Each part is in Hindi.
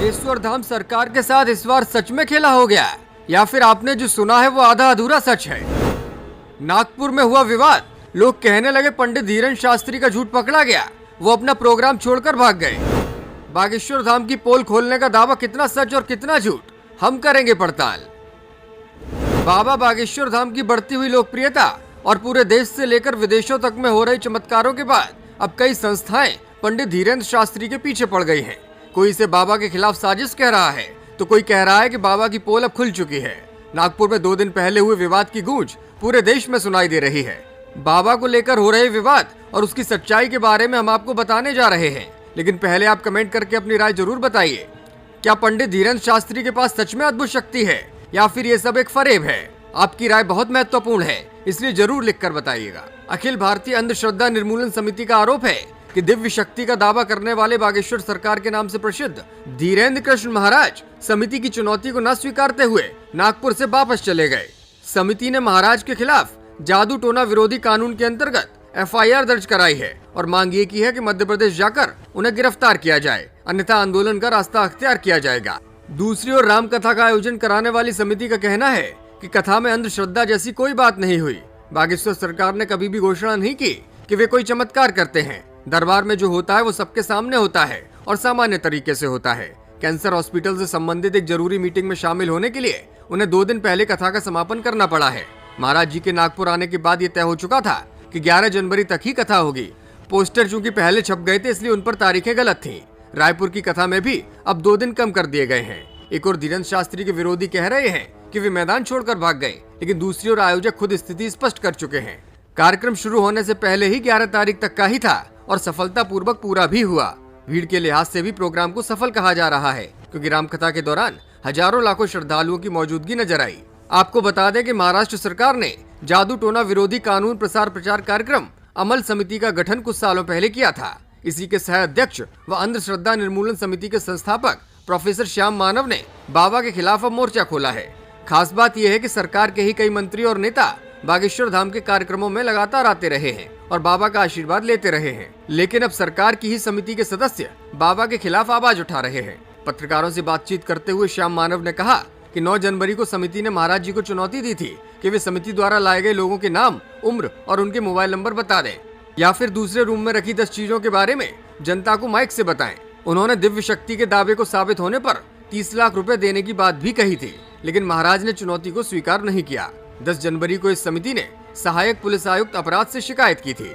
बागेश्वर धाम सरकार के साथ इस बार सच में खेला हो गया, या फिर आपने जो सुना है वो आधा अधूरा सच है। नागपुर में हुआ विवाद, लोग कहने लगे पंडित धीरेन्द्र शास्त्री का झूठ पकड़ा गया, वो अपना प्रोग्राम छोड़कर भाग गए। बागेश्वर धाम की पोल खोलने का दावा कितना सच और कितना झूठ, हम करेंगे पड़ताल। बाबा बागेश्वर धाम की बढ़ती हुई लोकप्रियता और पूरे देश से लेकर विदेशों तक में हो रहे चमत्कारों के बाद अब कई संस्थाएं पंडित धीरेन्द्र शास्त्री के पीछे पड़ गई हैं। कोई इसे बाबा के खिलाफ साजिश कह रहा है तो कोई कह रहा है कि बाबा की पोल अब खुल चुकी है। नागपुर में 2 दिन पहले हुए विवाद की गूंज पूरे देश में सुनाई दे रही है। बाबा को लेकर हो रहे विवाद और उसकी सच्चाई के बारे में हम आपको बताने जा रहे हैं, लेकिन पहले आप कमेंट करके अपनी राय जरूर बताइए। क्या पंडित धीरेन्द्र शास्त्री के पास सच में अद्भुत शक्ति है या फिर ये सब एक फरेब है? आपकी राय बहुत महत्वपूर्ण है, इसलिए जरूर लिखकर बताइएगा। अखिल भारतीय अंधश्रद्धा निर्मूलन समिति का आरोप है कि दिव्य शक्ति का दावा करने वाले बागेश्वर सरकार के नाम से प्रसिद्ध धीरेन्द्र कृष्ण महाराज समिति की चुनौती को न स्वीकारते हुए नागपुर से वापस चले गए। समिति ने महाराज के खिलाफ जादू टोना विरोधी कानून के अंतर्गत FIR दर्ज कराई है और मांग ये की है कि मध्य प्रदेश जाकर उन्हें गिरफ्तार किया जाए, अन्यथा आंदोलन का रास्ता अख्तियार किया जाएगा। दूसरी ओर राम कथा का आयोजन कराने वाली समिति का कहना है कि कथा में अंधश्रद्धा जैसी कोई बात नहीं हुई। बागेश्वर सरकार ने कभी भी घोषणा नहीं की कि वे कोई चमत्कार करते हैं। दरबार में जो होता है वो सबके सामने होता है और सामान्य तरीके से होता है। कैंसर हॉस्पिटल से संबंधित एक जरूरी मीटिंग में शामिल होने के लिए उन्हें 2 दिन पहले कथा का समापन करना पड़ा है। महाराज जी के नागपुर आने के बाद ये तय हो चुका था कि 11 जनवरी तक ही कथा होगी। पोस्टर चूंकि पहले छप गए थे इसलिए उन पर तारीखें गलत थी। रायपुर की कथा में भी अब 2 दिन कम कर दिए गए हैं। एक और धीरेन्द्र शास्त्री के विरोधी कह रहे हैं कि वे मैदान छोड़कर भाग गए, लेकिन दूसरी ओर आयोजक खुद स्थिति स्पष्ट कर चुके हैं। कार्यक्रम शुरू होने से पहले ही 11 तारीख तक का ही था और सफलतापूर्वक पूरा भी हुआ। भीड़ के लिहाज से भी प्रोग्राम को सफल कहा जा रहा है, क्योंकि रामकथा के दौरान हजारों लाखों श्रद्धालुओं की मौजूदगी नजर आई। आपको बता दें कि महाराष्ट्र सरकार ने जादू टोना विरोधी कानून प्रसार प्रचार कार्यक्रम अमल समिति का गठन कुछ सालों पहले किया था। इसी के सह अध्यक्ष व अंधश्रद्धा निर्मूलन समिति के संस्थापक प्रोफेसर श्याम मानव ने बाबा के खिलाफ अब मोर्चा खोला है। खास बात यह है कि सरकार के ही कई मंत्री और नेता बागेश्वर धाम के कार्यक्रमों में लगातार आते रहे हैं और बाबा का आशीर्वाद लेते रहे हैं, लेकिन अब सरकार की ही समिति के सदस्य बाबा के खिलाफ आवाज उठा रहे हैं। पत्रकारों से बातचीत करते हुए श्याम मानव ने कहा कि 9 जनवरी को समिति ने महाराज जी को चुनौती दी थी कि वे समिति द्वारा लाए गए लोगों के नाम, उम्र और उनके मोबाइल नंबर बता दें या फिर दूसरे रूम में रखी 10 चीजों के बारे में जनता को माइक से बताएं। उन्होंने दिव्य शक्ति के दावे को साबित होने पर 30 लाख रुपए देने की बात भी कही थी, लेकिन महाराज ने चुनौती को स्वीकार नहीं किया। 10 जनवरी को इस समिति ने सहायक पुलिस आयुक्त अपराध से शिकायत की थी।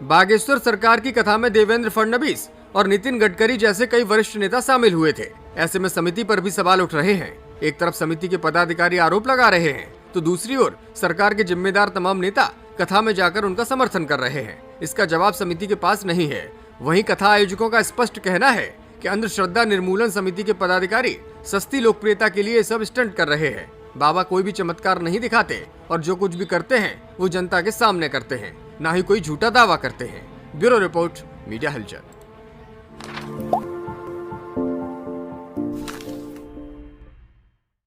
बागेश्वर सरकार की कथा में देवेंद्र फडणवीस और नितिन गडकरी जैसे कई वरिष्ठ नेता शामिल हुए थे। ऐसे में समिति पर भी सवाल उठ रहे हैं। एक तरफ समिति के पदाधिकारी आरोप लगा रहे हैं तो दूसरी ओर सरकार के जिम्मेदार तमाम नेता कथा में जाकर उनका समर्थन कर रहे हैं। इसका जवाब समिति के पास नहीं है। वहीं कथा आयोजकों का स्पष्ट कहना है कि अंधश्रद्धा निर्मूलन समिति के पदाधिकारी सस्ती लोकप्रियता के लिए सब स्टंट कर रहे हैं। बाबा कोई भी चमत्कार नहीं दिखाते और जो कुछ भी करते हैं वो जनता के सामने करते हैं, ना ही कोई झूठा दावा करते हैं। ब्यूरो रिपोर्ट, मीडिया हलचल।